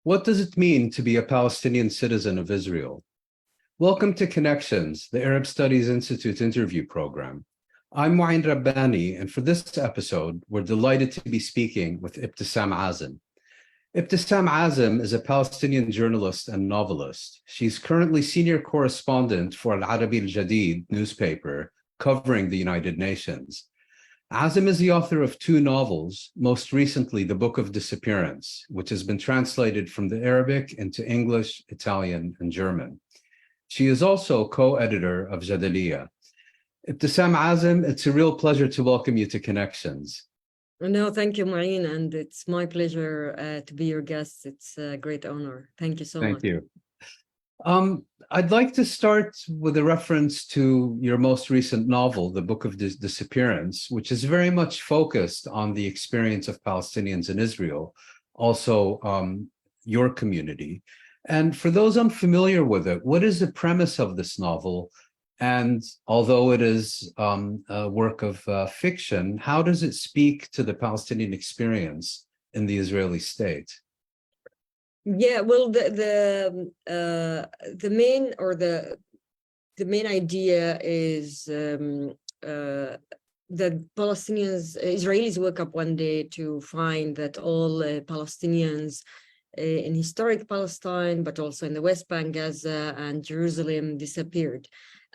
What does it mean to be a Palestinian citizen of Israel? Welcome to Connections, the Arab Studies Institute interview program. I'm Mouin Rabbani, and for this episode, we're delighted to be speaking with Ibtisam Azem. Ibtisam Azem is a Palestinian journalist and novelist. She's currently senior correspondent for Al-Araby Al-Jadeednewspaper, covering the United Nations. Azem is the author of two novels, most recently the Book of Disappearance, which has been translated from the Arabic into English, Italian, and German. She is also co-editor of Jadaliyya. Ibtisam Azem, it's a real pleasure to welcome you to Connections. No, thank you, Mouin, and it's my pleasure to be your guest. It's a great honor. Thank you so much. Thank you. I'd like to start with a reference to your most recent novel, The Book of Disappearance, which is very much focused on the experience of Palestinians in Israel, also your community. And for those unfamiliar with it, what is the premise of this novel? And although it is a work of fiction, how does it speak to the Palestinian experience in the Israeli state? Yeah, well, the main idea is that Israelis woke up one day to find that all Palestinians in historic Palestine, but also in the West Bank, Gaza, and Jerusalem disappeared.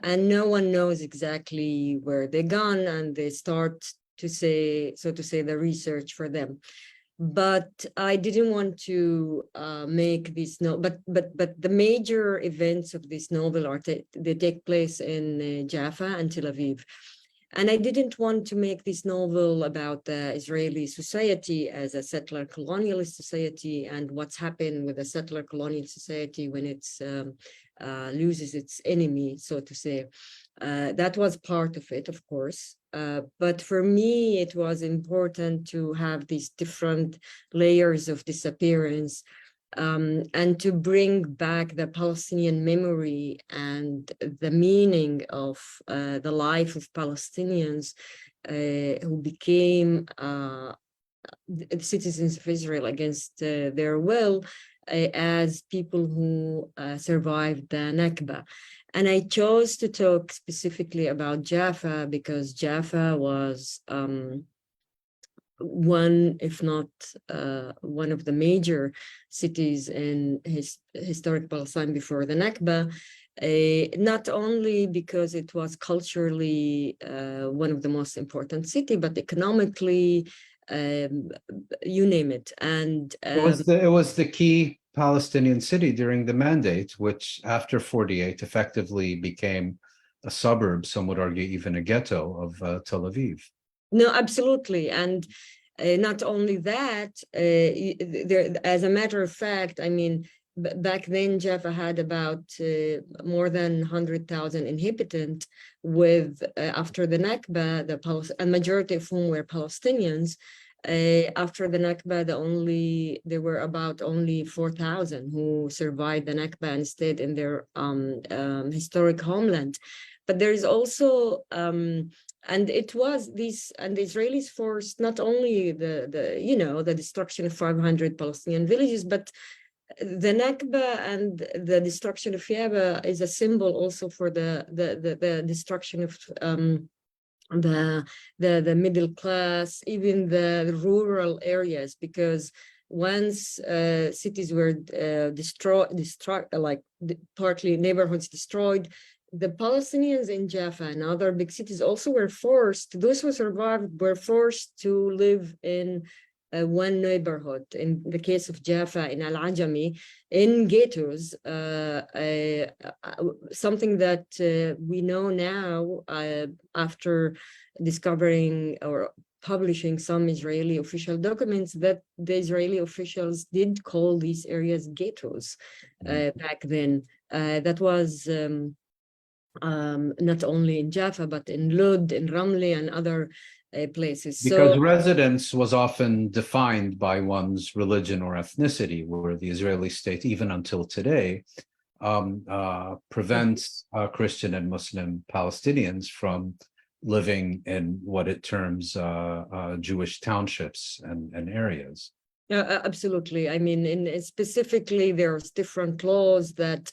And no one knows exactly where they're gone, and they start to say, so to say, the research for them. But I didn't want to make this but the major events of this novel are they take place in Jaffa and Tel Aviv. And I didn't want to make this novel about the Israeli society as a settler colonialist society and what's happened with a settler colonial society when it's loses its enemy, so to say. That was part of it, of course. But for me, it was important to have these different layers of disappearance and to bring back the Palestinian memory and the meaning of the life of Palestinians who became citizens of Israel against their will as people who survived the Nakba. And I chose to talk specifically about Jaffa because Jaffa was one, if not one of the major cities in historic Palestine before the Nakba, not only because it was culturally one of the most important cities, but economically, you name it. And it was the key Palestinian city during the mandate, which after 48 effectively became a suburb, some would argue even a ghetto of Tel Aviv. No, absolutely. And not only that, as a matter of fact, I mean, back then Jaffa had about more than 100,000 inhabitants with, after the Nakba, a majority of whom were Palestinians. After the Nakba, there were about only 4,000 who survived the Nakba and stayed in their historic homeland. But there is also, and it was this, and the Israelis forced not only the destruction of 500 Palestinian villages, but the Nakba and the destruction of Yaba is a symbol also for the destruction of the middle class, even the rural areas, because once cities were destroyed, like partly neighborhoods destroyed, the Palestinians in Jaffa and other big cities also were forced, those who survived were forced to live in one neighborhood. In the case of Jaffa, in Al-Ajami, in ghettos, something that we know now after discovering or publishing some Israeli official documents, that the Israeli officials did call these areas ghettos back then. That was not only in Jaffa, but in Lod, in Ramle, and other places. Because residence was often defined by one's religion or ethnicity, where the Israeli state, even until today, prevents Christian and Muslim Palestinians from living in what it terms Jewish townships and areas. Yeah, absolutely. I mean, specifically, there's different laws that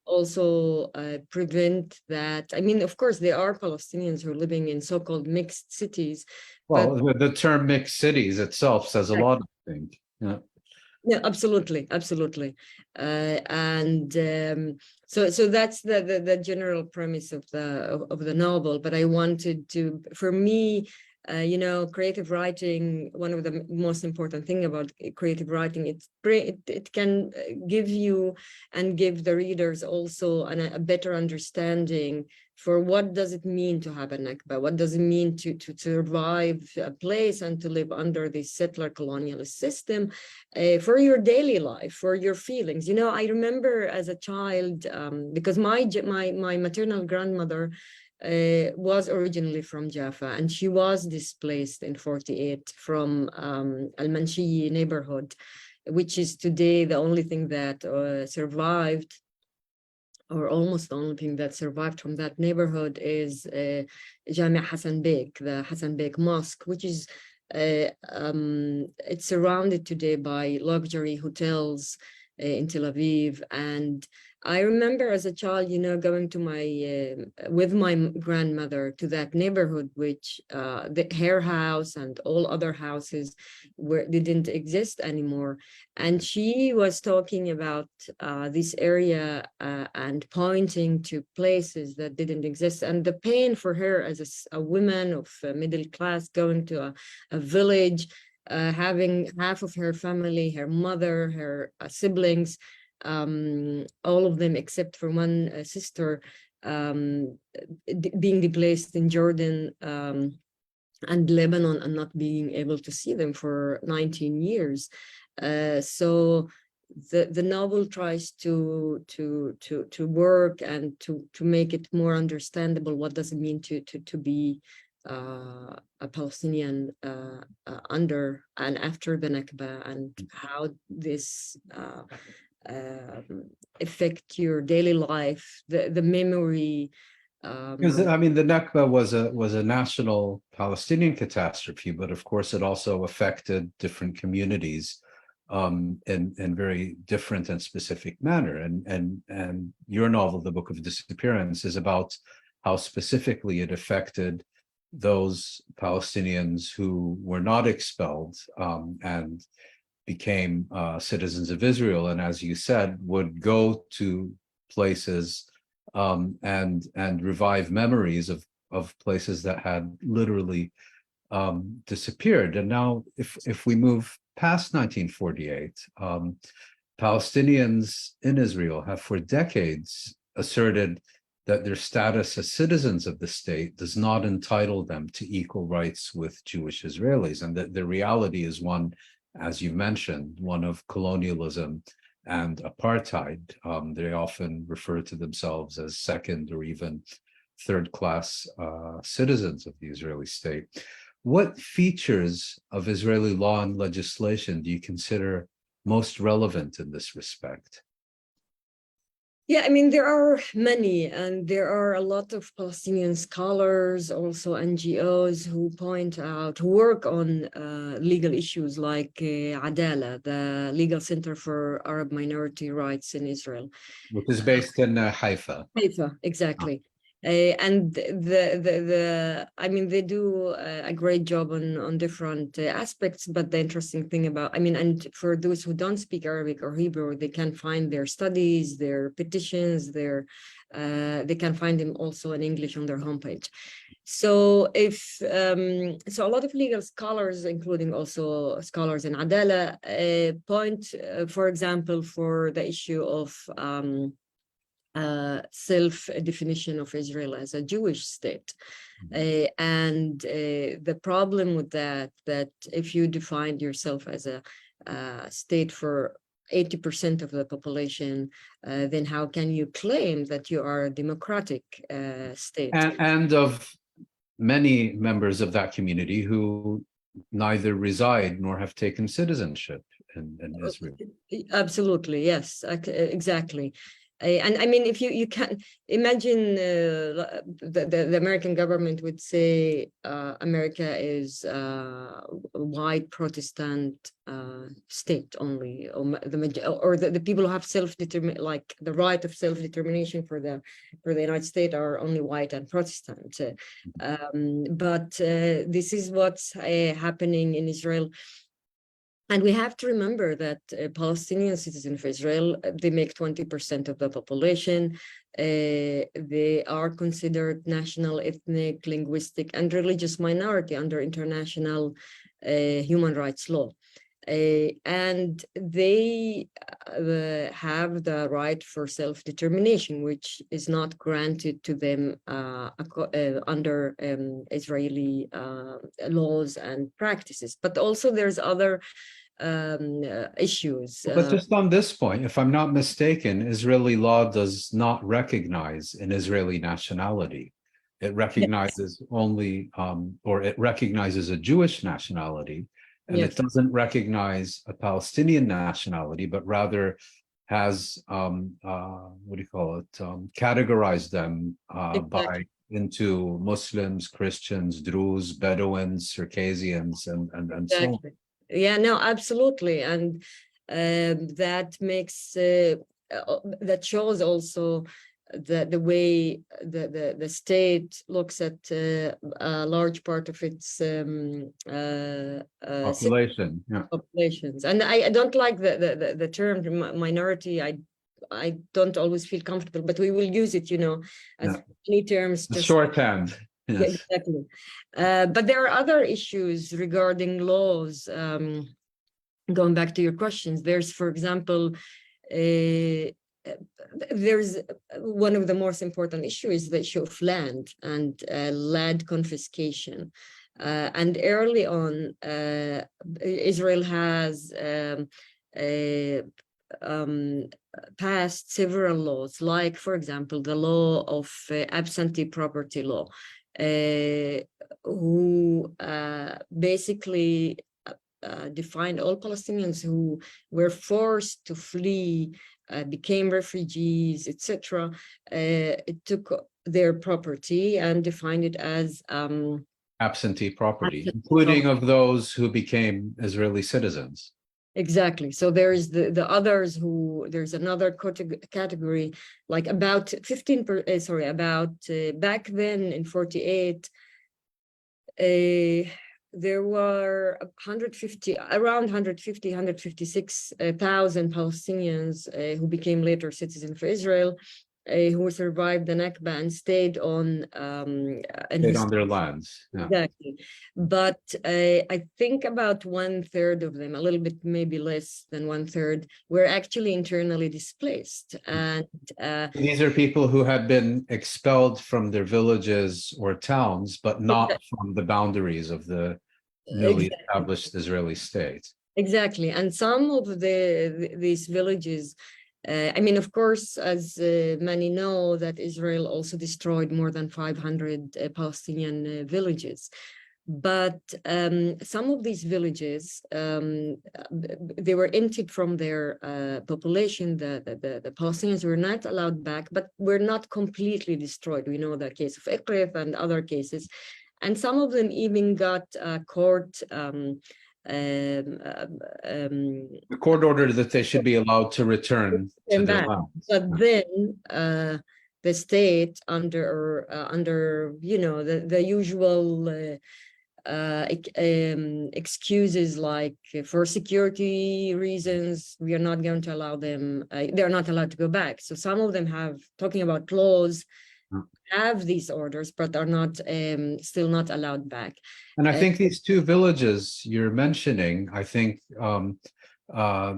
also prevent that. I mean, of course, there are Palestinians who are living in so-called mixed cities, but Well, the term mixed cities itself says a lot, I think. Yeah. yeah, absolutely, absolutely. And so that's the general premise of the novel. But I wanted to, for me, creative writing, one of the most important thing about creative writing, it can give you and give the readers also a better understanding for what does it mean to have a Nakba, what does it mean to survive a place and to live under this settler colonialist system, for your daily life, for your feelings. I remember as a child, because my maternal grandmother was originally from Jaffa, and she was displaced in 48 from Al-Manshi neighborhood, which is today the only thing that survived, or almost the only thing that survived from that neighborhood, is Jami' Hassan Bek, the Hassan Bek Mosque, which is it's surrounded today by luxury hotels in Tel Aviv. And I remember as a child, going to with my grandmother to that neighborhood, which her house and all other houses didn't exist anymore. And she was talking about this area and pointing to places that didn't exist, and the pain for her as a woman of middle class going to a village, having half of her family, her mother, her siblings, all of them except for one sister, being displaced in Jordan and Lebanon, and not being able to see them for 19 years. So the novel tries to work and to make it more understandable. What does it mean to be a Palestinian under and after the Nakba, and how this affect your daily life, the memory. Because I mean, the Nakba was a national Palestinian catastrophe, but of course, it also affected different communities in very different and specific manner. And your novel, The Book of Disappearance, is about how specifically it affected those Palestinians who were not expelled and became citizens of Israel, and as you said, would go to places and revive memories of places that had literally disappeared. And now, if we move past 1948, Palestinians in Israel have for decades asserted that their status as citizens of the state does not entitle them to equal rights with Jewish Israelis, and that the reality is one, as you mentioned, one of colonialism and apartheid. They often refer to themselves as second or even third-class citizens of the Israeli state. What features of Israeli law and legislation do you consider most relevant in this respect? Yeah, I mean, there are many, and there are a lot of Palestinian scholars, also NGOs, who point out, who work on legal issues like Adala, the Legal Center for Arab Minority Rights in Israel. Which is based in Haifa. Haifa, exactly. And I mean, they do a great job on different aspects. But the interesting thing about, I mean, and for those who don't speak Arabic or Hebrew, they can find their studies, their petitions, they can find them also in English on their homepage. So so a lot of legal scholars, including also scholars in Adala, point, for example, for the issue of self-definition of Israel as a Jewish state. And the problem with that if you defined yourself as a state for 80% of the population, then how can you claim that you are a democratic state? And of many members of that community who neither reside nor have taken citizenship in Israel. Absolutely, yes, exactly. And I mean, if you can imagine, the American government would say America is a white Protestant state only, or the people who have like the right of self-determination for the United States are only white and Protestant. But this is what's happening in Israel. And we have to remember that Palestinian citizens of Israel, they make 20% of the population. They are considered national, ethnic, linguistic, and religious minority under international human rights law. And they have the right for self-determination, which is not granted to them under Israeli laws and practices. But also there's other issues. But just on this point, if I'm not mistaken, Israeli law does not recognize an Israeli nationality. It recognizes only, or it recognizes a Jewish nationality. And it doesn't recognize a Palestinian nationality, but rather has categorized them into Muslims, Christians, Druze, Bedouins, Circassians, and so on. Yeah, no, absolutely, and that makes that shows also the way the state looks at a large part of its populations. And I don't like the term minority. I don't always feel comfortable, but we will use it, as many terms. The shorthand. Yes. Yeah, exactly. But there are other issues regarding laws. Going back to your questions, there's, for example, there's one of the most important issues is the issue of land and land confiscation. And early on, Israel has passed several laws, like, for example, the law of absentee property law, who basically defined all Palestinians who were forced to flee, became refugees, etc. It took their property and defined it as absentee property, including of those who became Israeli citizens. Exactly. So there is the others who, there's another category, like about 15 back then in 48, there were around 156,000 Palestinians who became later citizens for Israel, who survived the Nakba and stayed on their lands. Yeah. Exactly. But I think about 1/3 of them, a little bit maybe less than 1/3, were actually internally displaced. And these are people who had been expelled from their villages or towns, but not from the boundaries of the newly established Israeli state. Exactly. And some of these villages, I mean, of course, as many know, that Israel also destroyed more than 500 Palestinian villages. But some of these villages, they were emptied from their population. The Palestinians were not allowed back, but were not completely destroyed. We know the case of Iqrif and other cases. And some of them even got court the court ordered that they should be allowed to return to their lands. But then the state, under the usual excuses, like for security reasons, we are not going to allow them, they're not allowed to go back. So some of them have, talking about laws, have these orders, but are not still not allowed back. And I think these two villages you're mentioning, I think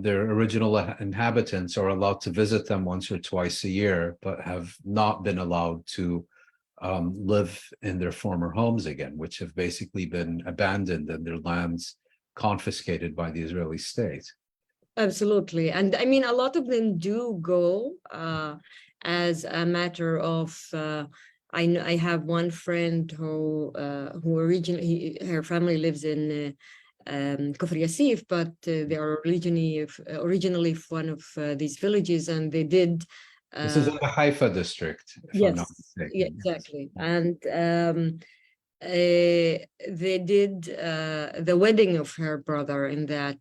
their original inhabitants are allowed to visit them once or twice a year, but have not been allowed to live in their former homes again, which have basically been abandoned and their lands confiscated by the Israeli state. Absolutely. And I mean, a lot of them do go as a matter of, I have one friend who originally, her family lives in Kufr Yassif, but they are originally one of these villages, and they did This is in the Haifa district, if I'm not Yes, mistaken. yeah, exactly. And they did the wedding of her brother in that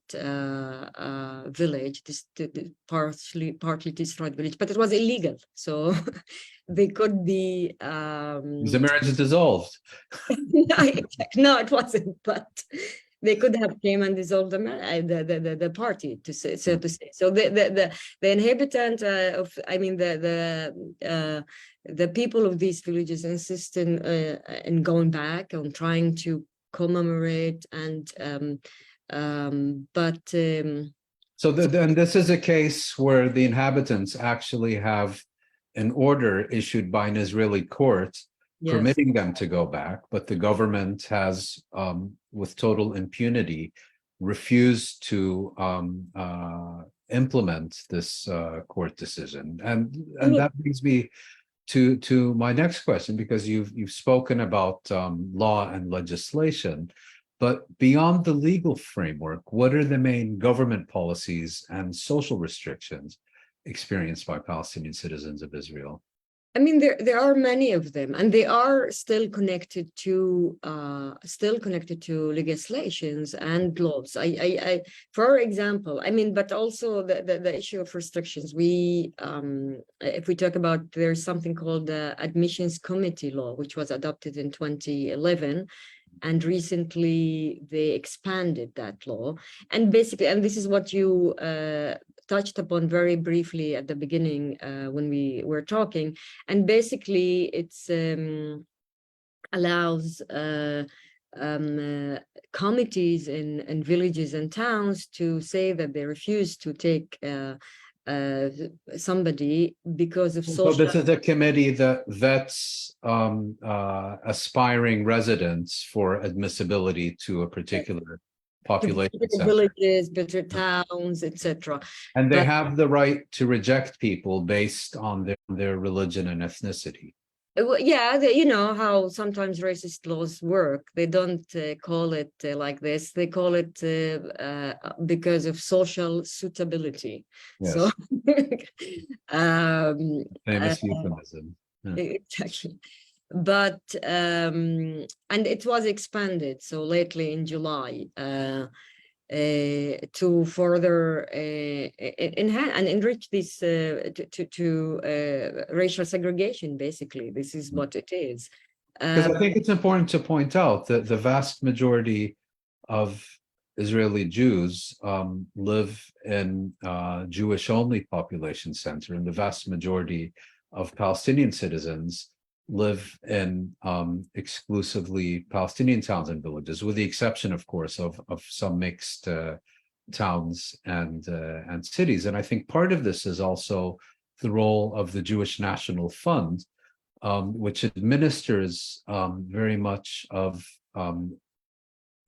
village, partly destroyed village, but it was illegal. So they could be The marriage is dissolved. no, it wasn't, but they could have came and dissolved the party, to say, so to say. So the inhabitant of, I mean, the people of these villages insist in going back, on trying to commemorate, and So then this is a case where the inhabitants actually have an order issued by an Israeli court yes, permitting them to go back, but the government has, with total impunity, refused to implement this court decision. And that brings me to my next question, because you've spoken about law and legislation, but beyond the legal framework, what are the main government policies and social restrictions experienced by Palestinian citizens of Israel? I mean, there are many of them, and they are still connected to legislations and laws. For example, I mean, but also the issue of restrictions. If we talk about, there's something called the Admissions Committee Law, which was adopted in 2011. And recently they expanded that law. And basically, and this is what you touched upon very briefly at the beginning when we were talking. And basically it's allows committees in villages and towns to say that they refuse to take somebody because of social. So this is a committee that vets aspiring residents for admissibility to a particular population center. Villages, better towns, etc. And they have the right to reject people based on their religion and ethnicity. Yeah, you know how sometimes racist laws work. They don't call it like this. They call it because of social suitability. Yes. So, famous euphemism. Yeah. Exactly. But and it was expanded. So lately in July, to further enhance and enrich this to racial segregation. Basically, this is what it is. Because I think it's important to point out that the vast majority of Israeli Jews live in Jewish-only population center, and the vast majority of Palestinian citizens live in exclusively Palestinian towns and villages, with the exception, of course, of some mixed towns and cities. And I think part of this is also the role of the Jewish National Fund, which administers very much of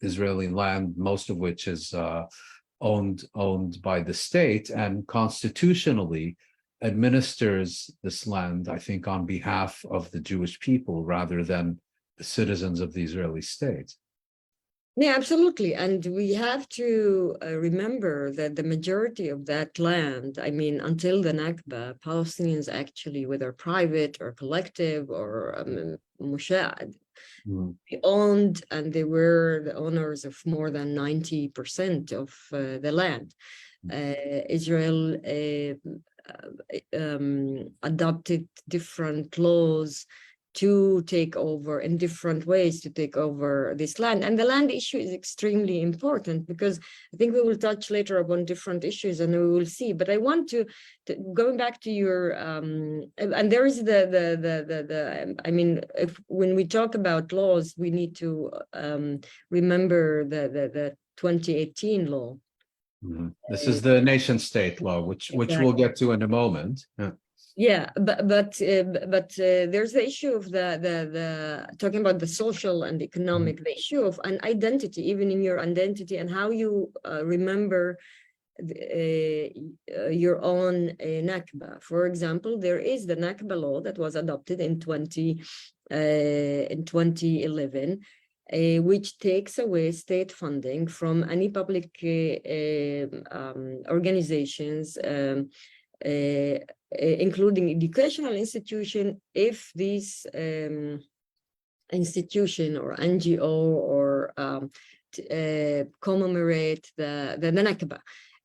Israeli land, most of which is owned by the state, and constitutionally administers this land, I think, on behalf of the Jewish people rather than the citizens of the Israeli state. Yeah, absolutely. And we have to remember that the majority of that land, I mean, until the Nakba, Palestinians actually, whether private or collective or musha'ad, owned, and they were the owners of more than 90% of the land. Israel adopted different laws to take over in different ways to take over this land. And the land issue is extremely important, because I think we will touch later upon different issues and we will see. But I want to going back to your and there is I mean, when we talk about laws, we need to remember the 2018 law. Mm-hmm. This is the nation state law, which we'll get to in a moment. Yeah, but there's the issue of the talking about the social and economic, the issue of an identity, even in your identity, and how you remember your own Nakba. For example, there is the Nakba law that was adopted in 2011. Which takes away state funding from any public organizations including educational institution, if these institution or NGO or commemorate the Nakba.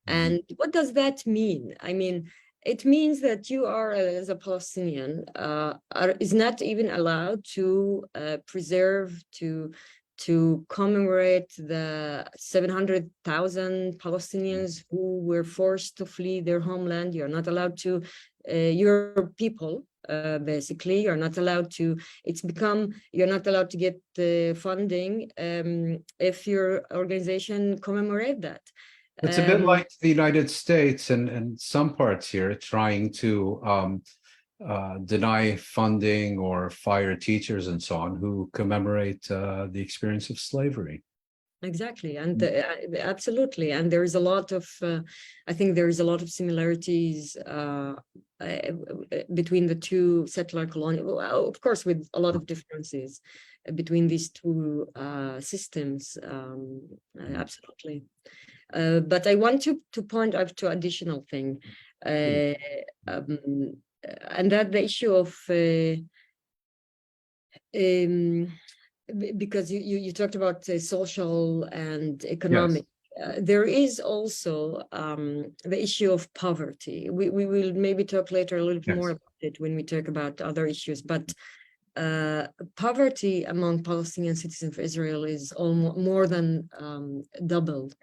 And what does that mean? I mean, it means that you are, as a Palestinian, is not even allowed to preserve, to commemorate the 700,000 Palestinians who were forced to flee their homeland. You're not allowed to, your people, basically, you're not allowed to, you're not allowed to get funding if your organization commemorate that. It's a bit like the United States and some parts here trying to deny funding or fire teachers and so on who commemorate the experience of slavery. Exactly, and absolutely, and there is a lot of, I think there is a lot of similarities between the two settler colonial, well, of course, with a lot of differences between these two systems. Absolutely. But I want to point out to additional thing, and that the issue of because you talked about social and economic. Yes. There is also the issue of poverty. We will maybe talk later a little bit more about it when we talk about other issues, but poverty among Palestinian citizens of Israel is almost more than doubled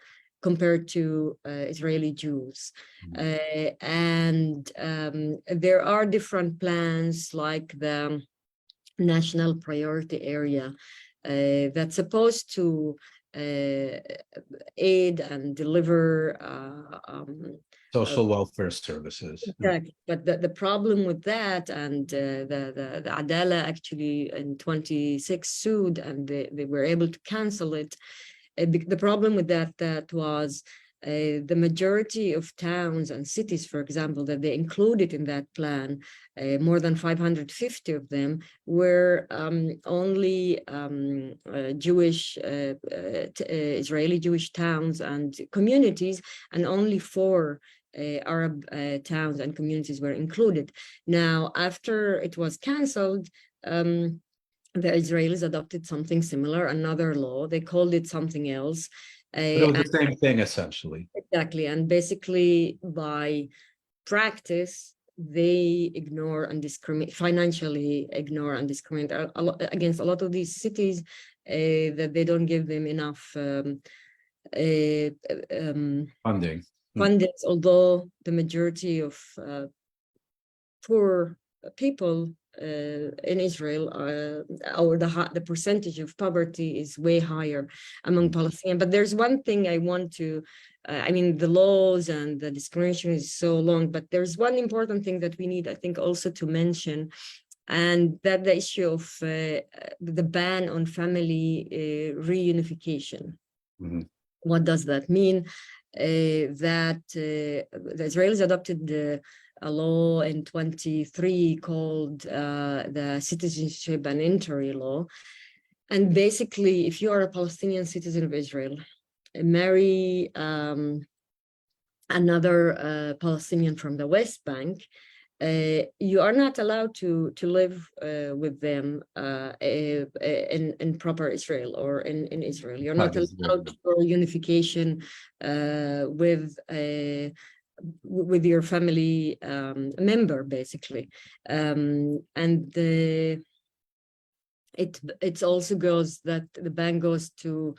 compared to Israeli Jews. And there are different plans like the national priority area that's supposed to aid and deliver social welfare services. Exactly. But the problem with that, and the Adala actually in 26 sued, and they were able to cancel it. The problem with that was the majority of towns and cities, for example, that they included in that plan, more than 550 of them were only Jewish, Israeli Jewish towns and communities, and only 4 Arab towns and communities were included. Now, after it was canceled, the Israelis adopted something similar, another law. They called it something else. But it was the same thing, essentially. Exactly. And basically, by practice, they ignore and discriminate, financially ignore and discriminate against a lot of these cities, that they don't give them enough funding, although the majority of poor people in Israel, or the percentage of poverty is way higher among Palestinians. But there's one thing I want to, I mean, the laws and the discrimination is so long, but there's one important thing that we need, I think, also to mention, and that the issue of the ban on family reunification. What does that mean? That the Israelis adopted a law in 23 called the Citizenship and Entry Law. And basically, if you are a Palestinian citizen of Israel, marry another Palestinian from the West Bank, you are not allowed to live with them in proper Israel or in Israel. You're not allowed for unification with your family member, basically. And it also goes that the ban goes to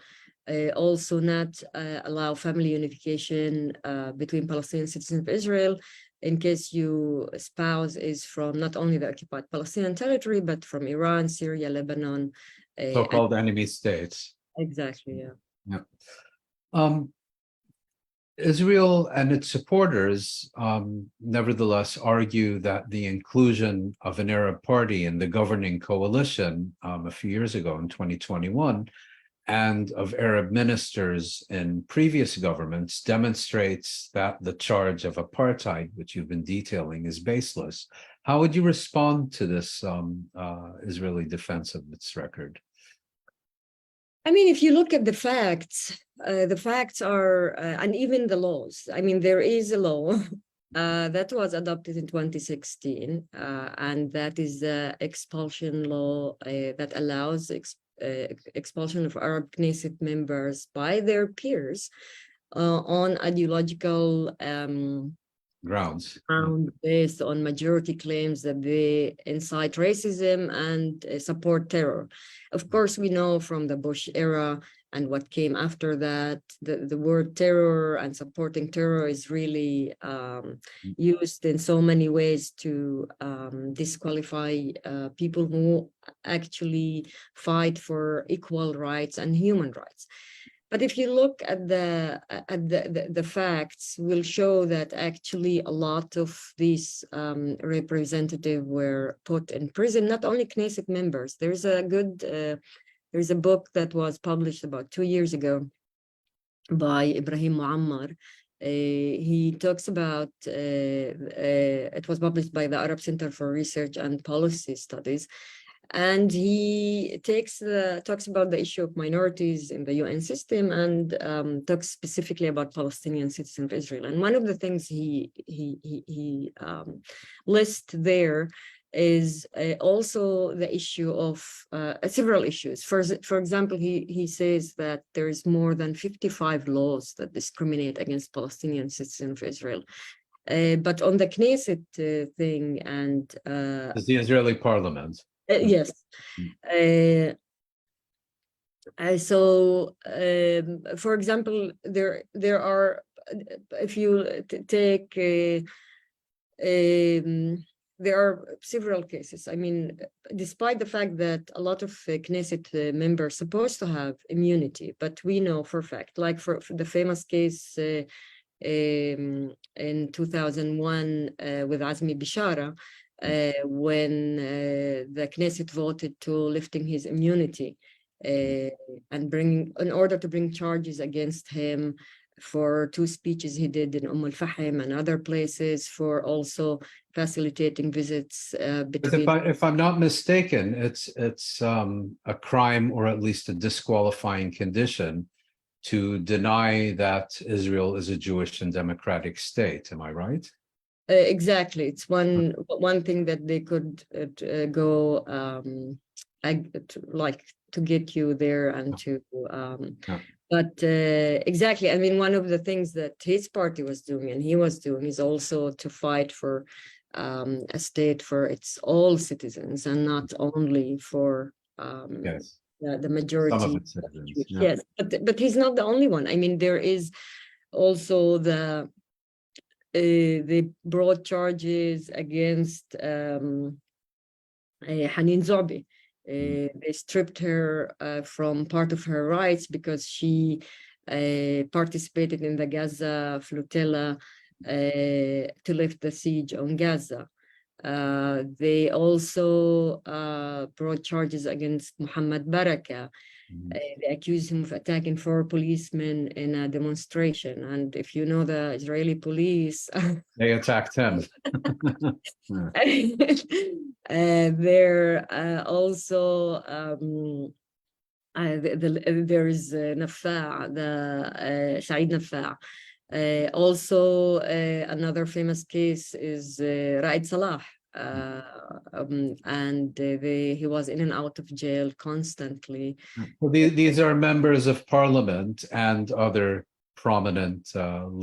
also not allow family unification between Palestinian citizens of Israel in case your spouse is from not only the occupied Palestinian territory, but from Iran, Syria, Lebanon. So-called enemy states. Exactly, yeah. Israel and its supporters nevertheless argue that the inclusion of an Arab party in the governing coalition a few years ago in 2021 and of Arab ministers in previous governments demonstrates that the charge of apartheid, which you've been detailing, is baseless. How would you respond to this Israeli defense of its record? I mean, if you look at the facts are, and even the laws, I mean, there is a law That was adopted in 2016, and that is the expulsion law that allows expulsion of Arab Knesset members by their peers on ideological grounds based on majority claims that they incite racism and support terror. Of course, we know from the Bush era and what came after that, the word terror and supporting terror is really used in so many ways to disqualify people who actually fight for equal rights and human rights. But if you look at the facts, will show that actually a lot of these representatives were put in prison, not only Knesset members. There's a book that was published about 2 years ago by Ibrahim Muammar. He talks about, it was published by the Arab Center for Research and Policy Studies. And he talks about the issue of minorities in the UN system and talks specifically about Palestinian citizens of Israel. And one of the things he lists there is also the issue of several issues. For example, he says that there is more than 55 laws that discriminate against Palestinian citizens of Israel. But on the Knesset thing and is the Israeli parliament. Yes. So, for example, there are, if you take, there are several cases. I mean, despite the fact that a lot of Knesset members are supposed to have immunity, but we know for a fact, like for the famous case in 2001 with Azmi Bishara, when the Knesset voted to lifting his immunity and in order to bring charges against him for 2 speeches he did in Al-Fahim and other places, for also facilitating visits between. If I'm not mistaken, it's a crime, or at least a disqualifying condition, to deny that Israel is a Jewish and democratic state. Am I right? Exactly. It's one thing that they could go like to get you there and to but exactly, I mean, one of the things that his party was doing and he was doing is also to fight for a state for its all citizens and not only for yes, the majority. Some of its citizens, yeah. Yes, but he's not the only one. I mean, there is also they brought charges against Hanin Zobi. They stripped her from part of her rights because she participated in the Gaza flotilla to lift the siege on Gaza. They also brought charges against Muhammad Baraka. They accused him of attacking 4 policemen in a demonstration. And if you know the Israeli police, they attacked him. There also there is Nafa', the Saeed Nafa'. Also, another famous case is Raed Salah. And he was in and out of jail constantly. Well, these are members of parliament and other prominent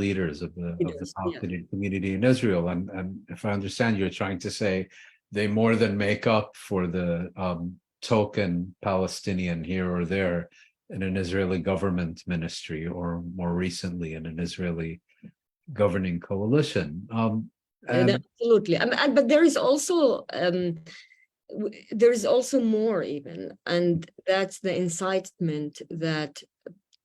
leaders of the Palestinian community in Israel. And if I understand, you're trying to say they more than make up for the token Palestinian here or there in an Israeli government ministry, or more recently in an Israeli governing coalition. Absolutely. But there is also more even, and that's the incitement that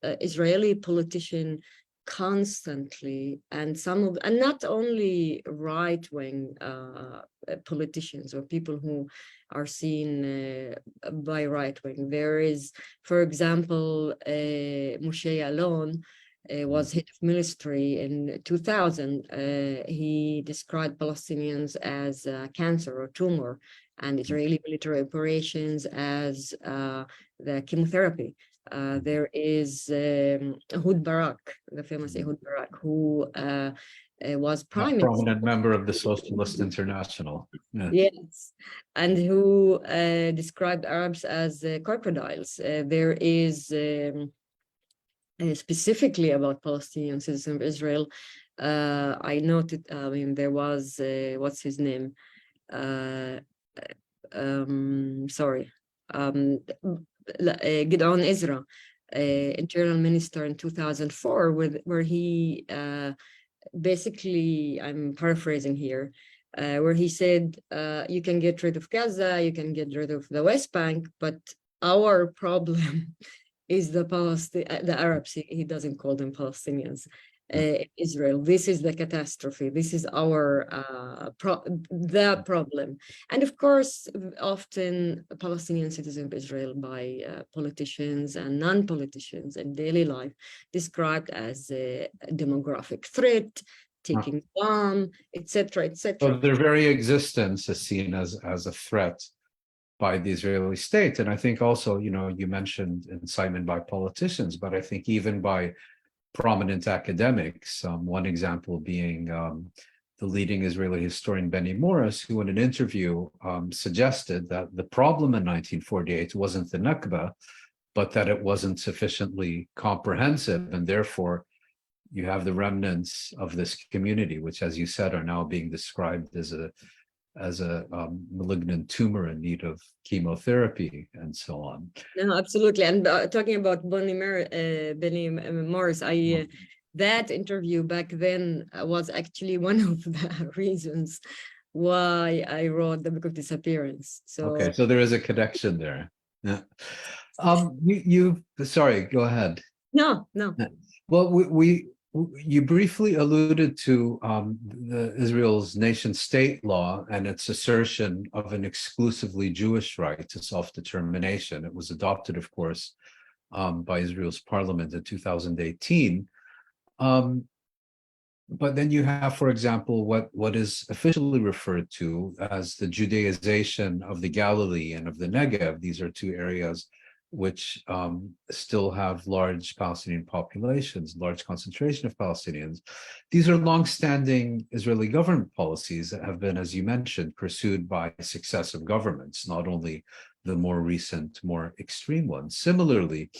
Israeli politicians constantly, and not only right-wing politicians or people who are seen by right-wing. There is, for example, Moshe Yaalon was head of military in 2000. He described Palestinians as cancer or tumor, and Israeli military operations as the chemotherapy. There is Ehud Barak, the famous Ehud Barak, who was A prime minister. prominent member of the Socialist International. Yeah. Yes, and who described Arabs as crocodiles. There is specifically about Palestinian citizens of Israel. I noted, I mean, there was, what's his name? Sorry, Gideon Ezra, internal minister in 2004, where he basically, I'm paraphrasing here, where he said, you can get rid of Gaza, you can get rid of the West Bank, but our problem is the Arabs. He doesn't call them Palestinians. Israel. This is the catastrophe. This is our the problem. And of course, often Palestinian citizens of Israel by politicians and non-politicians in daily life described as a demographic threat, taking bomb, etc., etc. So their very existence is seen as a threat by the Israeli state. And I think also, you mentioned incitement by politicians, but I think even by prominent academics, one example being the leading Israeli historian Benny Morris, who in an interview suggested that the problem in 1948 wasn't the Nakba, but that it wasn't sufficiently comprehensive, and therefore you have the remnants of this community, which, as you said, are now being described as a malignant tumor in need of chemotherapy and so on. No, absolutely. And talking about Benny Morris, that interview back then was actually one of the reasons why I wrote the Book of Disappearance. So okay, so there is a connection there. Yeah. Sorry, go ahead. No. Well, you briefly alluded to Israel's nation-state law and its assertion of an exclusively Jewish right to self-determination. It was adopted, of course, by Israel's parliament in 2018. But then you have, for example, what is officially referred to as the Judaization of the Galilee and of the Negev. These are two areas which still have large Palestinian populations, large concentration of Palestinians. These are longstanding Israeli government policies that have been, as you mentioned, pursued by successive governments, not only the more recent, more extreme ones. Similarly,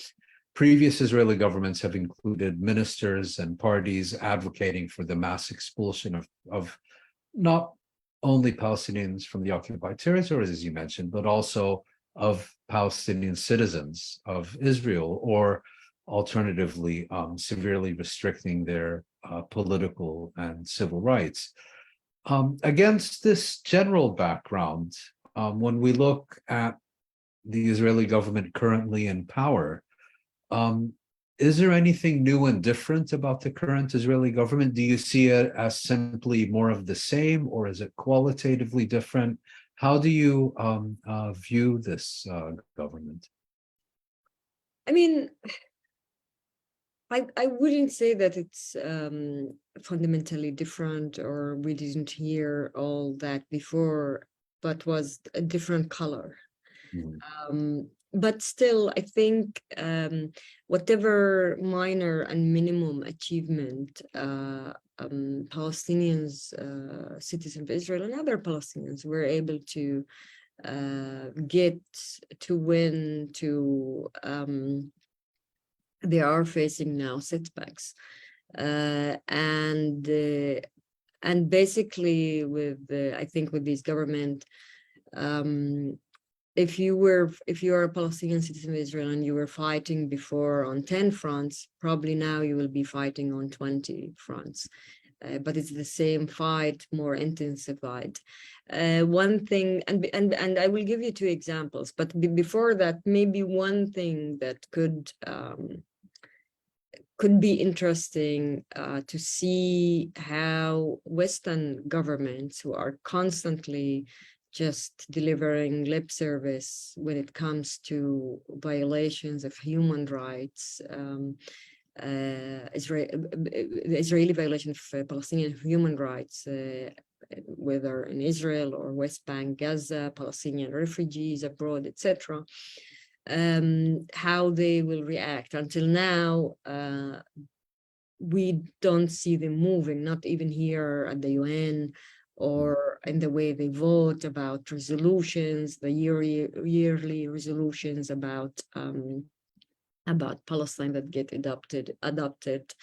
previous Israeli governments have included ministers and parties advocating for the mass expulsion of not only Palestinians from the occupied territories, as you mentioned, but also of Palestinian citizens of Israel, or alternatively, severely restricting their political and civil rights. Against this general background, when we look at the Israeli government currently in power, is there anything new and different about the current Israeli government? Do you see it as simply more of the same, or is it qualitatively different? How do you view this government? I mean, I wouldn't say that it's fundamentally different, or we didn't hear all that before, but was a different color. But still, I think whatever minor and minimum achievement Palestinians, citizens of Israel and other Palestinians were able to get to win, they are facing now setbacks. And basically I think with this government, if you are a Palestinian citizen of Israel and you were fighting before on 10 fronts, probably now you will be fighting on 20 fronts. But it's the same fight, more intensified. One thing, and I will give you two examples, but before that, maybe one thing that could be interesting to see how Western governments, who are constantly just delivering lip service when it comes to violations of human rights, the Israeli violation of Palestinian human rights, whether in Israel or West Bank, Gaza, Palestinian refugees abroad, etc., how they will react. Until now, we don't see them moving, not even here at the UN or in the way they vote about resolutions, the yearly resolutions about Palestine that get adopted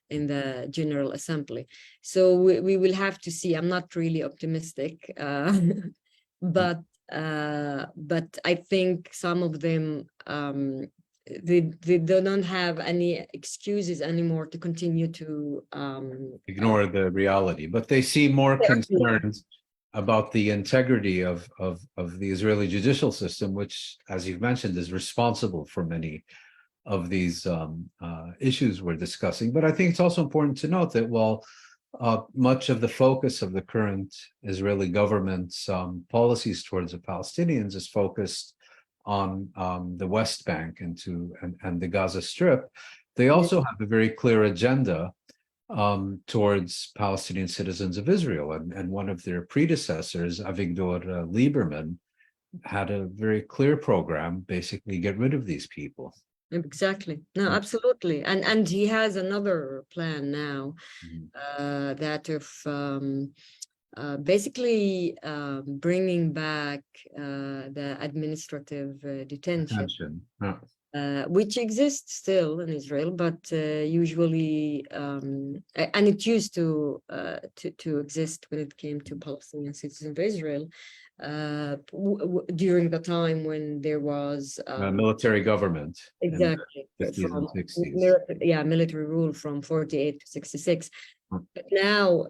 in the General Assembly. So we will have to see. I'm not really optimistic, but I think some of them they don't have any excuses anymore to continue to ignore the reality, but they seem more concerned about the integrity of the Israeli judicial system, which, as you've mentioned, is responsible for many of these issues we're discussing. But I think it's also important to note that while much of the focus of the current Israeli government's policies towards the Palestinians is focused on the West Bank and the Gaza Strip, they also have a very clear agenda towards Palestinian citizens of Israel. And one of their predecessors, Avigdor Lieberman, had a very clear program, basically get rid of these people. Exactly. No, absolutely. And he has another plan now, that of basically bringing back the administrative detention. Which exists still in Israel, but usually, and it used to exist when it came to Palestinian citizens of Israel, during the time when there was military government. Exactly. From 60s. Military rule from 48 to 66. But now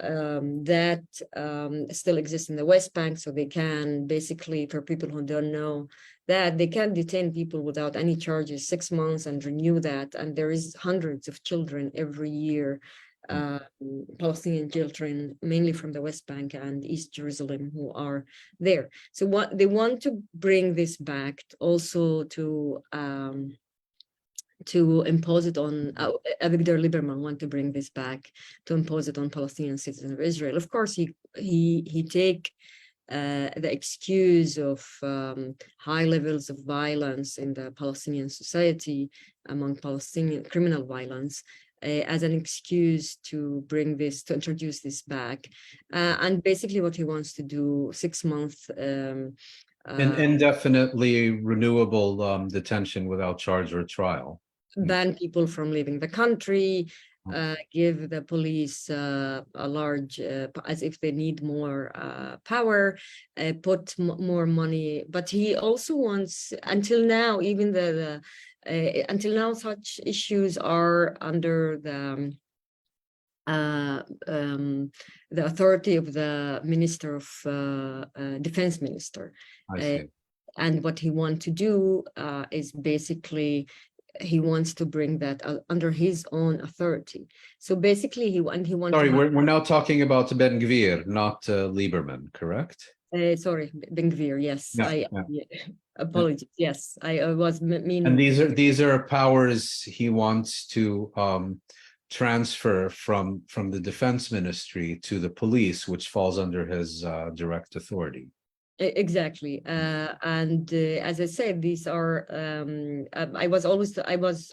that still exists in the West Bank, so they can basically, for people who don't know, that they can detain people without any charges 6 months and renew that. And there is hundreds of children every year, Palestinian children, mainly from the West Bank and East Jerusalem, who are there. So what they want to bring this back also to impose it on, Avigdor Lieberman want to bring this back to impose it on Palestinian citizens of Israel. Of course, he take the excuse of high levels of violence in the Palestinian society, among Palestinian criminal violence, as an excuse to bring this, to introduce this back. And basically what he wants to do, 6 months indefinitely renewable detention without charge or trial. Ban people from leaving the country, give the police a large, as if they need more power, put more money. But he also wants, until now, even until now, such issues are under the authority of the Minister of Defense Minister. And what he wants to do is basically, he wants to bring that under his own authority. So basically, he wants. Sorry, we're now talking about Ben Gvir, not Lieberman, correct? Sorry, Ben Gvir. Yes, apologies. Yes, I was meaning. And these are powers he wants to transfer from the defense ministry to the police, which falls under his direct authority. Exactly. And as I said, these are, I was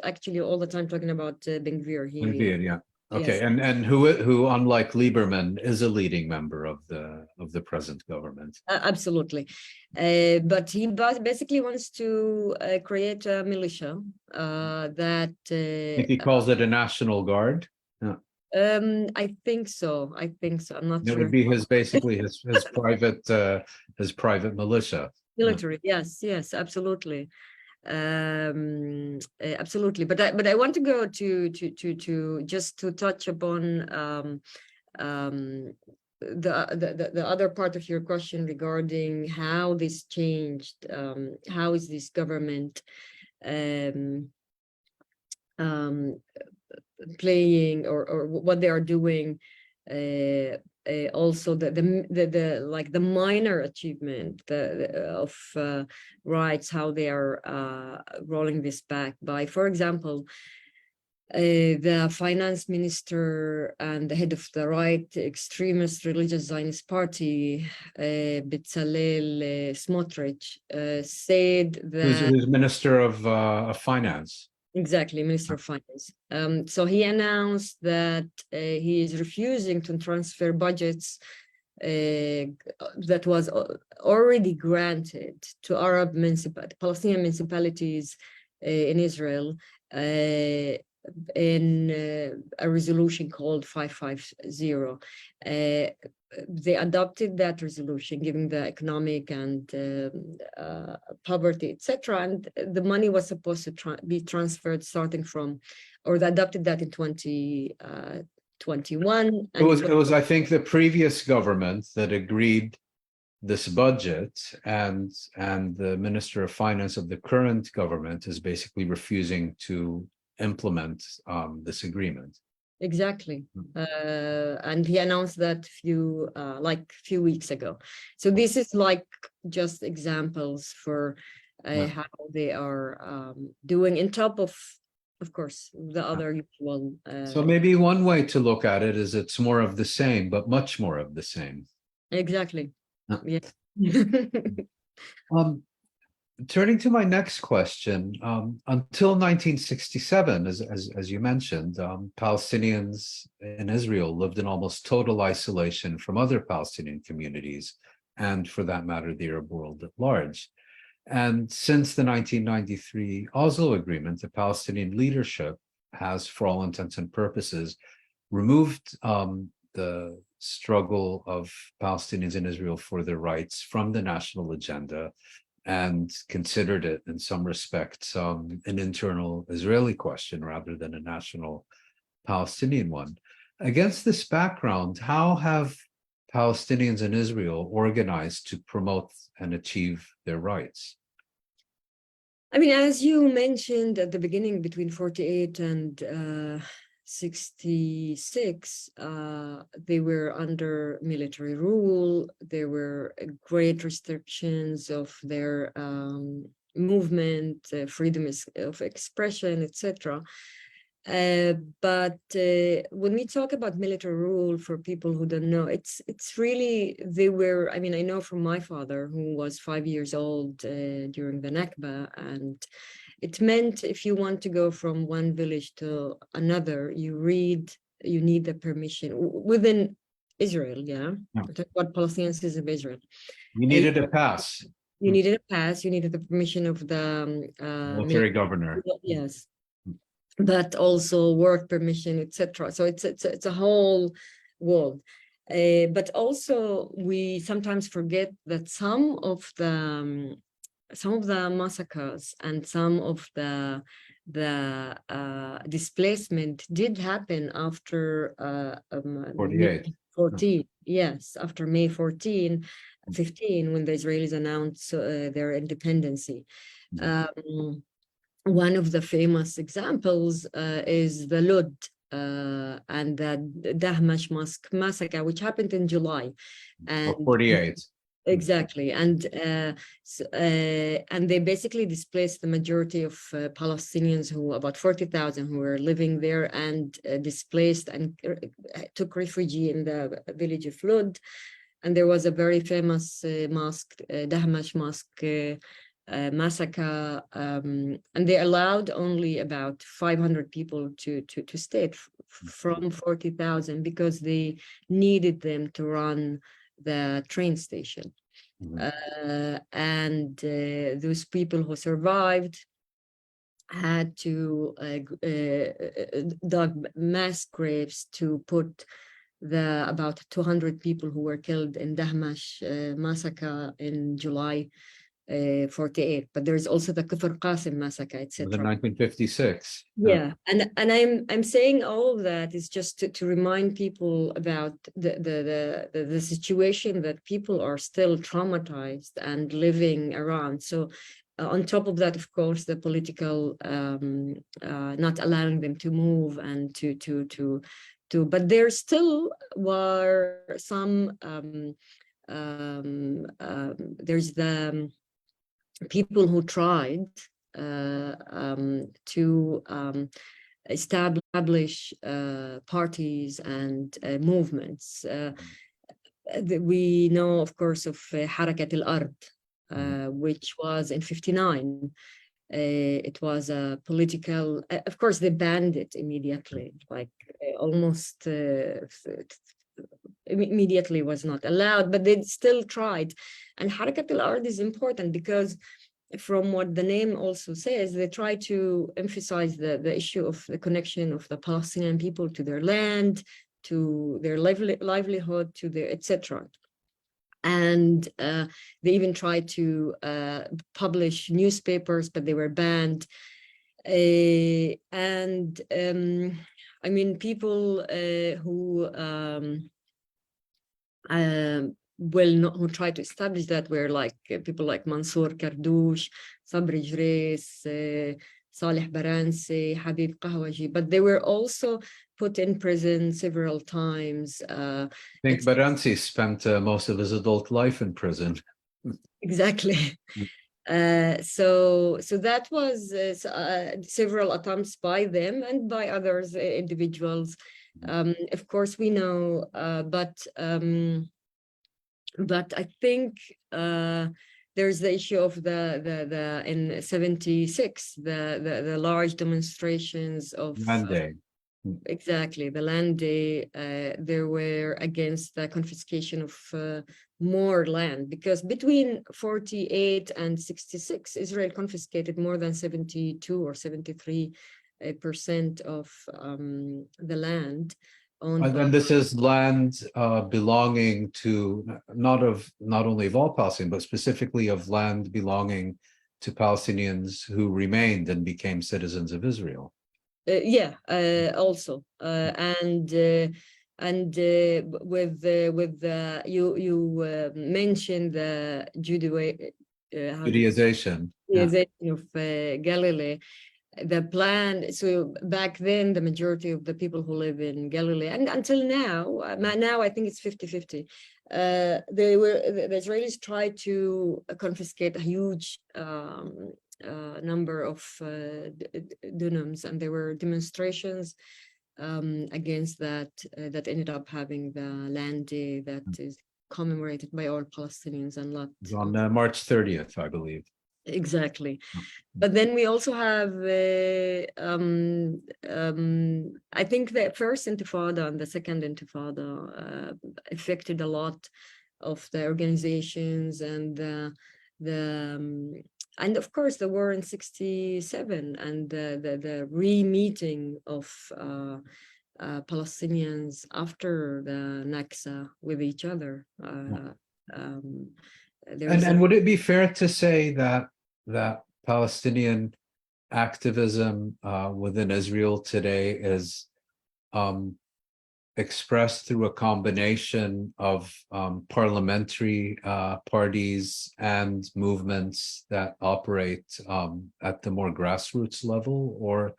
actually all the time talking about Ben Gvir. Ben Gvir, yeah. Okay, yes. and who, unlike Lieberman, is a leading member of the present government. Absolutely. But he basically wants to create a militia that... I think he calls it a National Guard. Yeah. I think so. I'm not sure. It would be his private militia. Military, yes, absolutely. Absolutely. But I want to go to just to touch upon the other part of your question regarding how this changed. How is this government playing, or what they are doing, also the minor achievement of rights, how they are rolling this back by, for example, the finance minister and the head of the right extremist religious Zionist party, Bezalel Smotrich, said that... Who's Minister of Finance? Exactly, Minister of Finance. So he announced that he is refusing to transfer budgets that was already granted to Palestinian municipalities in Israel in a resolution called 550. They adopted that resolution, given the economic and poverty, etc. And the money was supposed to be transferred starting from, or they adopted that in 2021. It was, I think, the previous government that agreed this budget, and the Minister of Finance of the current government is basically refusing to implement this agreement. Exactly. And he announced that few weeks ago. So this is like just examples for how they are doing, on top of course, the other usual. So maybe one way to look at it is it's more of the same, but much more of the same. Exactly. Yeah. Turning to my next question, until 1967, as you mentioned, Palestinians in Israel lived in almost total isolation from other Palestinian communities, and for that matter, the Arab world at large. And since the 1993 Oslo Agreement, the Palestinian leadership has, for all intents and purposes, removed the struggle of Palestinians in Israel for their rights from the national agenda, and considered it in some respects an internal Israeli question rather than a national Palestinian one. Against this background, how have Palestinians in Israel organized to promote and achieve their rights? I mean, as you mentioned at the beginning, between 48 and 66, they were under military rule. There were great restrictions of their movement, freedom of expression, etc. But when we talk about military rule, for people who don't know, it's really, they were, I mean, I know from my father, who was 5 years old during the Nakba, and it meant if you want to go from one village to another, you need the permission within Israel, yeah? We're talking about Palestinian citizens of Israel. You needed a pass. You needed a pass, you needed the permission of the military governor. Yes. But also work permission, etc. So it's a whole world. But also we sometimes forget that some of the massacres and some of the displacement did happen after 48. 14. Yes, after May 15, when the Israelis announced their independence. One of the famous examples is the Lod and the Dahmash Mosque massacre, which happened in July. And 48. Exactly, and they basically displaced the majority of Palestinians, about 40,000, who were living there, and displaced and took refuge in the village of Lod. And there was a very famous mosque, Dahmash Mosque massacre, and they allowed only about 500 people to stay from 40,000, because they needed them to run the train station. And those people who survived had to dug mass graves to put the about 200 people who were killed in Dahmash massacre in July 48. But there's also the Kufr Qasim massacre, etc. The 1956. Yeah, and I'm saying all of that is just to remind people about the situation that people are still traumatized and living around. So on top of that, of course, the political not allowing them to move and to but there still were some there's the people who tried to establish parties and movements. We know, of course, of Harakat al-Ard, which was in 59, It was a political, of course, they banned it immediately, like almost immediately was not allowed, but they still tried. And Harakat al-Ard is important because from what the name also says, they try to emphasize the issue of the connection of the Palestinian people to their land, to their livelihood, to their etc. And they even tried to publish newspapers, but they were banned. I mean, people who who try to establish that were like people like Mansour Kardouche, Sabri Jres, Saleh Baransi, Habib Qahwaji, but they were also put in prison several times. I think Baransi spent most of his adult life in prison. Exactly. So that was several attempts by them and by others, individuals. Of course, we know, but I think there's the issue of the in 76 the large demonstrations of Land Day. Exactly, the Land Day. They were against the confiscation of more land, because between 48 and 66, Israel confiscated more than 72 or 73% of the land. And then this is land belonging to not only of all Palestinians, but specifically of land belonging to Palestinians who remained and became citizens of Israel. Also, and with you mentioned the Judaization of Galilee. The plan, so back then the majority of the people who live in Galilee, and until now I think it's 50-50, the Israelis tried to confiscate a huge number of dunums, and there were demonstrations against that that ended up having the Land Day that is commemorated by all Palestinians and not on March 30th, I believe. Exactly. But then we also have, I think the first Intifada and the second Intifada affected a lot of the organizations and and of course the war in 67 and the re-meeting of Palestinians after the Naksa with each other. And would it be fair to say that Palestinian activism within Israel today is expressed through a combination of parliamentary parties and movements that operate at the more grassroots level, or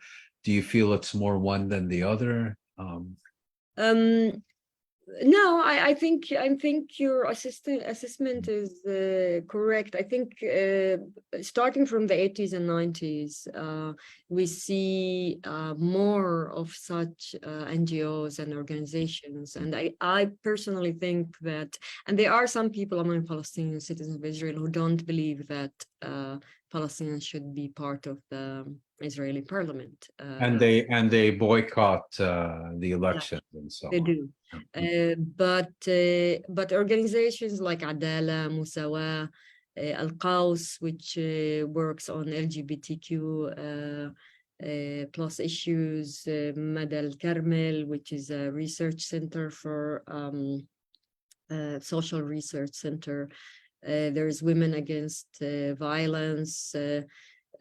do you feel it's more one than the other? No, I think your assessment is correct. I think starting from the 80s and 90s, we see more of such NGOs and organizations. And I personally think that, and there are some people among Palestinian citizens of Israel who don't believe that Palestinians should be part of the Israeli parliament. And they boycott the elections and so on. They do. But organizations like Adala, Musawa, Al-Qaws, which works on LGBTQ plus issues, Mad Al-Karmel, which is a research center for social research center. There's Women Against Violence,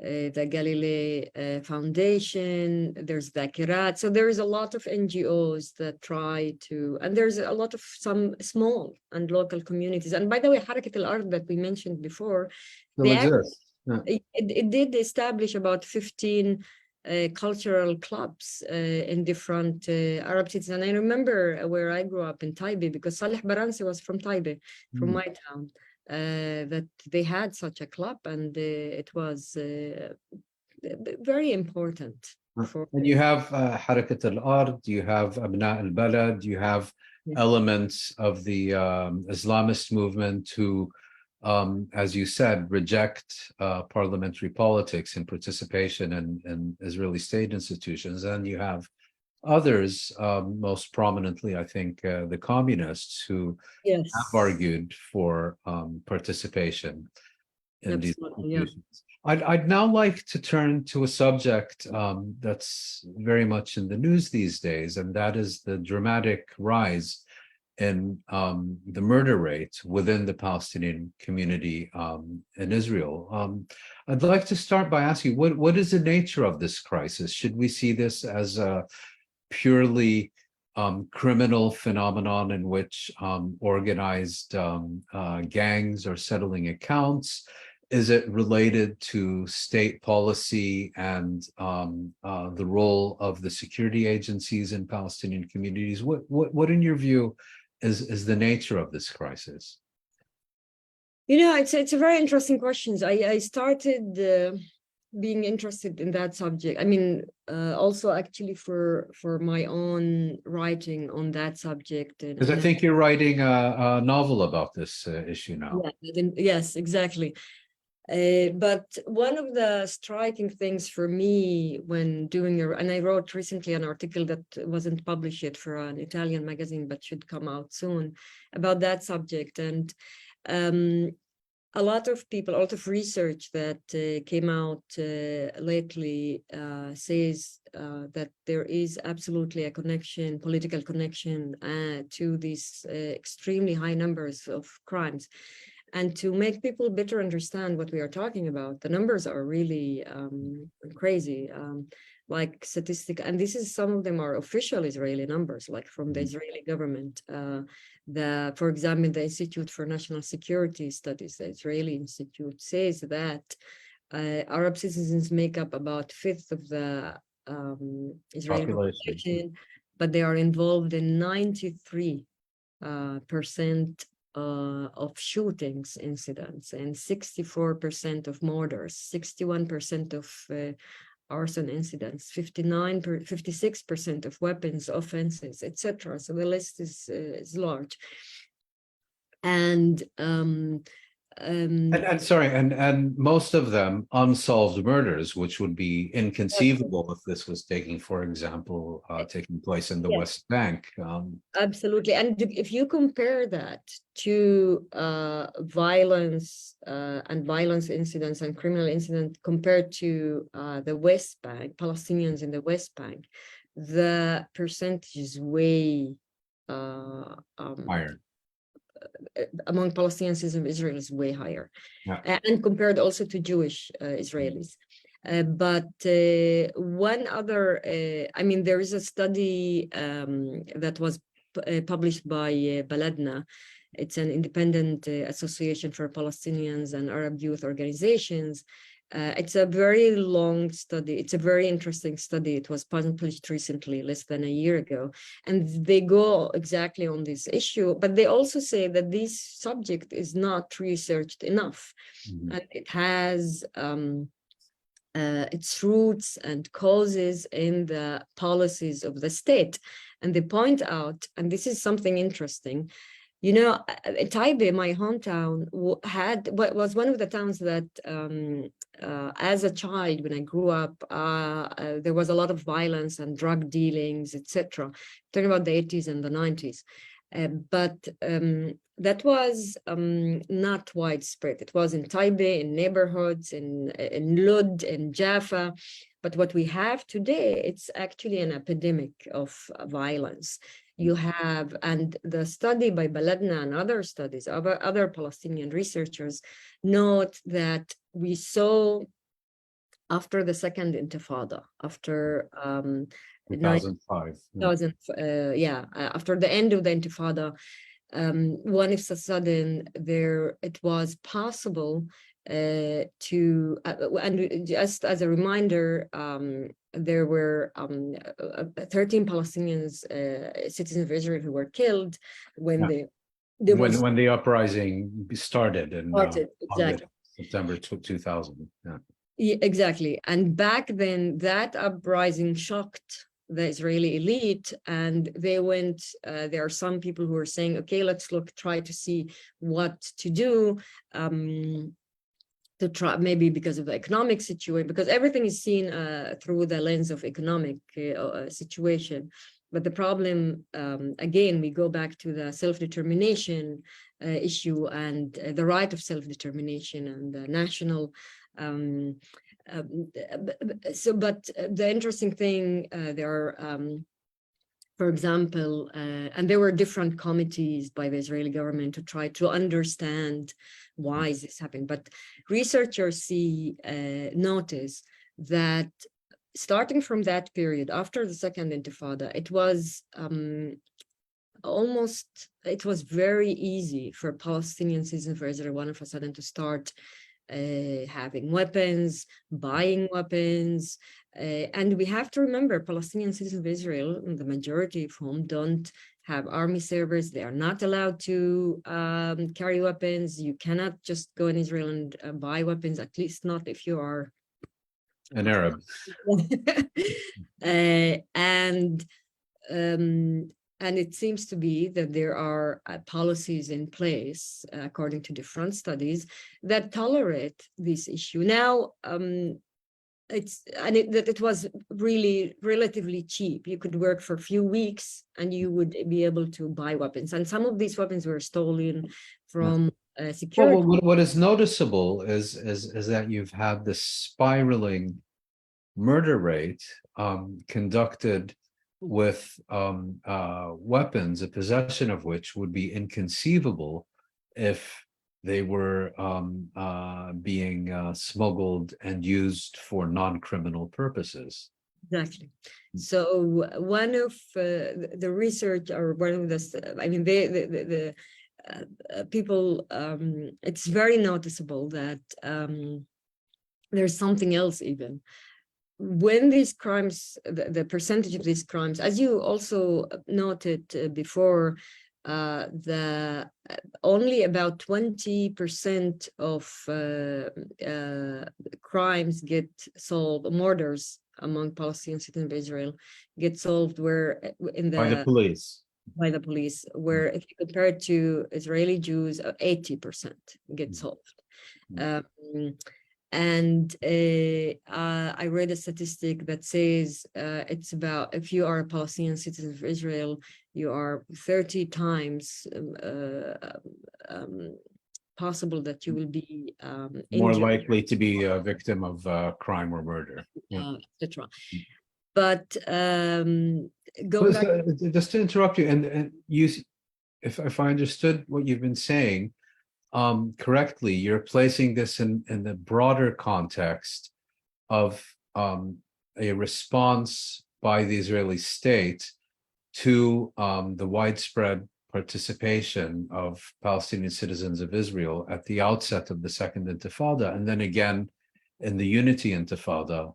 the Galilee Foundation, there's the Akirat. So there is a lot of NGOs that try to, and there's a lot of some small and local communities. And by the way, Harakat al-Ard that we mentioned before, it did establish about 15 cultural clubs in different Arab cities. And I remember where I grew up in Taibe, because Saleh Baransi was from Taibe, from my town. That they had such a club, and it was very important. And you have Harakat al-Ard, you have Abna al-Balad, you have elements of the Islamist movement who as you said, reject parliamentary politics and participation in Israeli state institutions. And you have others, most prominently, I think, the communists who have Yes, argued for participation in these absolutely. Yeah. institutions. I'd now like to turn to a subject that's very much in the news these days, and that is the dramatic rise in the murder rate within the Palestinian community in Israel. I'd like to start by asking, what is the nature of this crisis? Should we see this as a purely criminal phenomenon in which organized gangs are settling accounts? Is it related to state policy and the role of the security agencies in Palestinian communities? What in your view, is the nature of this crisis? It's a very interesting question. I started being interested in that subject. I mean, also actually for my own writing on that subject. Because I think you're writing a novel about this issue now. Yeah, yes, exactly. But one of the striking things for me when doing and I wrote recently an article that wasn't published yet for an Italian magazine, but should come out soon about that subject. And a lot of research that came out lately says that there is absolutely a connection, political connection to these extremely high numbers of crimes. And to make people better understand what we are talking about, the numbers are really crazy, like statistic. And some of them are official Israeli numbers, like from the Israeli government. For example, the Institute for National Security Studies, the Israeli Institute, says that Arab citizens make up about 1/5 of the Israeli population, but they are involved in 93% of shootings incidents and 64% of murders, 61% of arson incidents, 56% of weapons offenses, etc. So the list is large. And most of them unsolved murders, which would be inconceivable if this was taking place in the West Bank. Absolutely. And if you compare that to violence and violence incidents and criminal incidents compared to the West Bank, Palestinians in the West Bank, the percentage is way higher. Among Palestinians in Israel is way higher, and compared also to Jewish Israelis. But one other, there is a study that was published by Baladna. It's an independent association for Palestinians and Arab youth organizations. It's a very long study. It's a very interesting study. It was published recently, less than a year ago. And they go exactly on this issue, but they also say that this subject is not researched enough. And it has its roots and causes in the policies of the state. And they point out, and this is something interesting, Taipei, my hometown, was one of the towns that, as a child, when I grew up, there was a lot of violence and drug dealings, etc. Talking about the 80s and the 90s. But that was not widespread. It was in Taipei, in neighborhoods, in Lod, in Jaffa. But what we have today, it's actually an epidemic of violence. You have, and the study by Baladna and other studies, other Palestinian researchers note that we saw after the second Intifada, after 2005. After the end of the Intifada, one of a sudden it was possible and just as a reminder, there were 13 Palestinians, citizens of Israel, who were killed when when the uprising started in exactly. September 2000. Yeah, exactly. And back then, that uprising shocked the Israeli elite, and they went, there are some people who are saying, okay, let's try to see what to do, to try, maybe because of the economic situation, because everything is seen through the lens of economic situation. But the problem, again, we go back to the self-determination issue and the right of self-determination and the national. But the interesting thing, there are, for example, and there were different committees by the Israeli government to try to understand why is this happening. But researchers notice that starting from that period, after the Second Intifada, it was very easy for Palestinian citizens for Israel all of a sudden to start having weapons, buying weapons. And we have to remember, Palestinian citizens of Israel, the majority of whom don't have army service, they are not allowed to carry weapons. You cannot just go in Israel and buy weapons, at least not if you are an Arab. And it seems to be that there are policies in place, according to different studies, that tolerate this issue. Now, it was really relatively cheap. You could work for a few weeks and you would be able to buy weapons. And some of these weapons were stolen from security. Well, what is noticeable is that you've had this spiraling murder rate conducted with weapons, the possession of which would be inconceivable if they were being smuggled and used for non-criminal purposes. Exactly. So one of the research, or one of the, I mean, the people, it's very noticeable that there's something else even. When these crimes, the percentage of these crimes, as you also noted before, only about 20% of crimes get solved, murders among Palestinian citizens of Israel get solved where by the police. By the police, where if you compare it to Israeli Jews, 80% get solved. And I read a statistic that says it's about, if you are a Palestinian citizen of Israel, you are 30 times possible that you will be more injured, likely to be a victim of crime or murder, etc. But going back, just to interrupt you, and you, if I understood what you've been saying correctly, you're placing this in the broader context of a response by the Israeli state to the widespread participation of Palestinian citizens of Israel at the outset of the Second Intifada, and then again in the Unity Intifada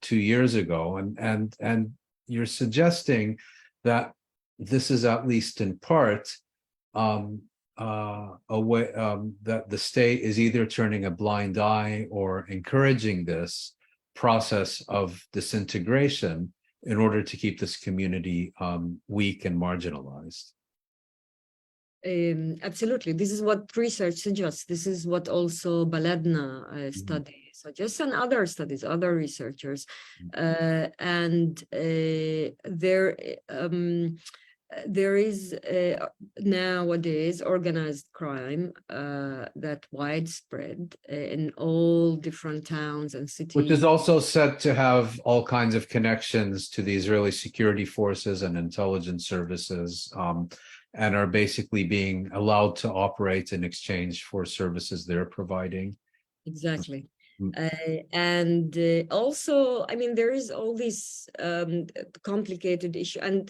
2 years ago, and you're suggesting that this is at least in part a way that the state is either turning a blind eye or encouraging this process of disintegration in order to keep this community weak and marginalized. Absolutely. This is what research suggests. This is what also Baladna study suggests, and other studies, other researchers. And there is nowadays organized crime that widespread in all different towns and cities. Which is also said to have all kinds of connections to the Israeli security forces and intelligence services, and are basically being allowed to operate in exchange for services they're providing. Exactly. And also, I mean, there is all this complicated issue. And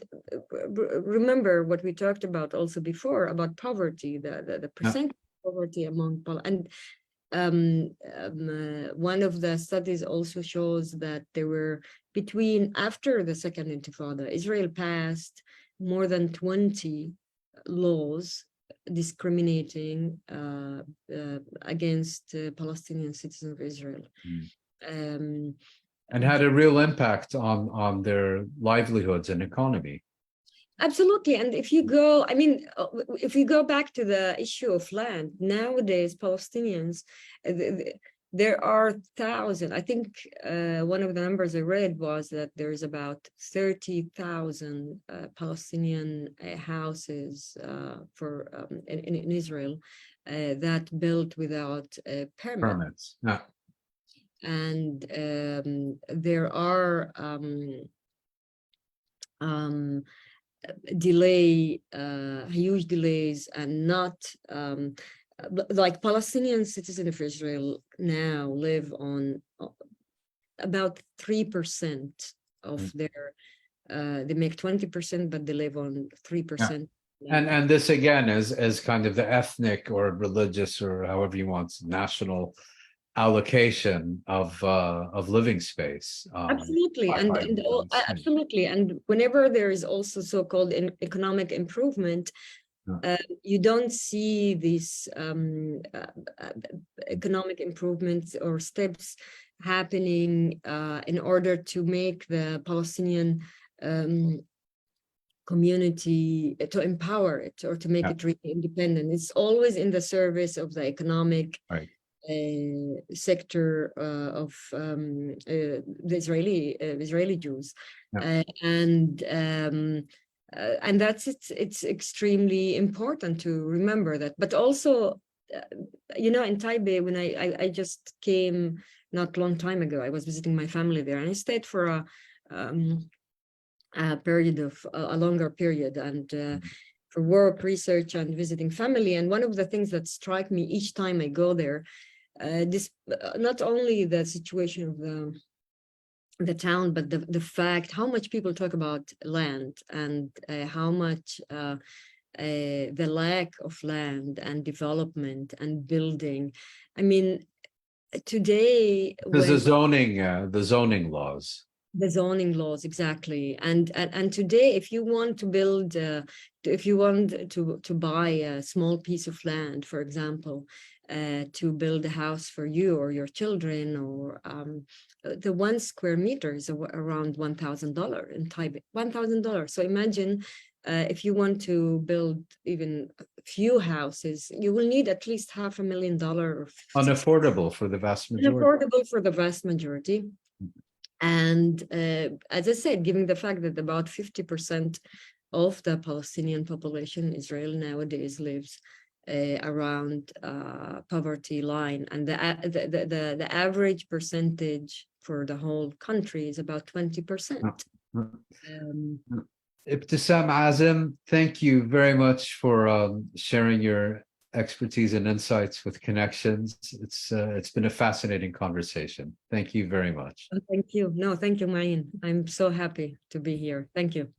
remember what we talked about also before about poverty, the percent of poverty among and one of the studies also shows that there were after the Second Intifada, Israel passed more than 20 laws discriminating against Palestinian citizens of Israel. and had a real impact on their livelihoods and economy. Absolutely. And if you go, I mean, if we go back to the issue of land, nowadays, Palestinians, there are thousands. I think one of the numbers I read was that there's about 30,000 Palestinian houses in Israel that built without Permits. Yeah. And there are huge delays, and not like Palestinian citizens of Israel now live on about 3% of their, they make 20%, but they live on 3%. And this again is kind of the ethnic or religious, or however you want, national allocation of living space. Absolutely, absolutely, and whenever there is also so-called economic improvement, you don't see these economic improvements or steps happening in order to make the Palestinian community, to empower it or to make it really independent. It's always in the service of the economic sector of the Israeli Jews, and that's it's extremely important to remember that. But also, in Taipei, when I just came not long time ago, I was visiting my family there, and I stayed for a period of a longer period, and for work, research, and visiting family. And one of the things that strike me each time I go there, this not only the situation of the town, but the fact how much people talk about land, and how much the lack of land and development and building. I mean, today the zoning laws. The zoning laws, exactly. And today, if you want to build, if you want to buy a small piece of land, for example, to build a house for you or your children, or the 1 square meter is around $1,000 in Taipei, $1,000. So imagine if you want to build even a few houses, you will need at least $500,000. Unaffordable for the vast majority. Unaffordable for the vast majority. And as I said, given the fact that about 50% of the Palestinian population in Israel nowadays lives around poverty line, and the average percentage for the whole country is about 20%. Ibtisam Azem, thank you very much for sharing your expertise and insights with Connections. It's been a fascinating conversation. Thank you very much. Thank you. No, thank you, Mouin. I'm so happy to be here. Thank you.